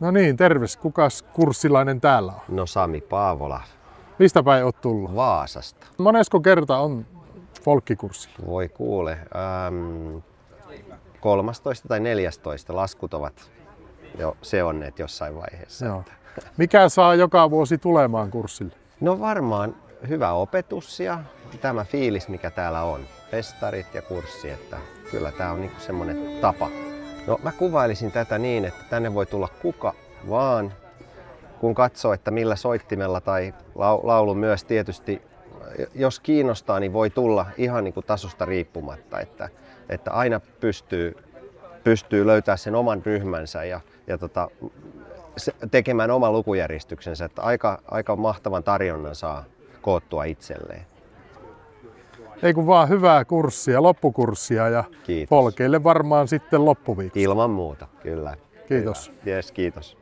No niin, terves. Kukas kurssilainen täällä on? No Sami Paavola Mistä päin oot tullut? Vaasasta. Monesko kerta on folkkikurssilla? Voi kuule, 13 tai 14 laskut ovat jo seonneet jossain vaiheessa. Joo. Mikä saa joka vuosi tulemaan kurssille? No varmaan hyvä opetus ja tämä fiilis mikä täällä on. Festarit ja kurssi, että kyllä tämä on niinku semmoinen tapa. No mä kuvailisin tätä niin, että tänne voi tulla kuka vaan, kun katsoo, että millä soittimella tai laulu myös tietysti, jos kiinnostaa, niin voi tulla ihan niin kuin tasosta riippumatta, että aina pystyy löytää sen oman ryhmänsä ja tekemään oman lukujärjestyksensä, että aika mahtavan tarjonnan saa koottua itselleen. Ei kun vaan hyvää kurssia, loppukurssia ja Kiitos. polkeille varmaan sitten loppuviikosta. Ilman muuta, kyllä. Kiitos. Yes, kiitos.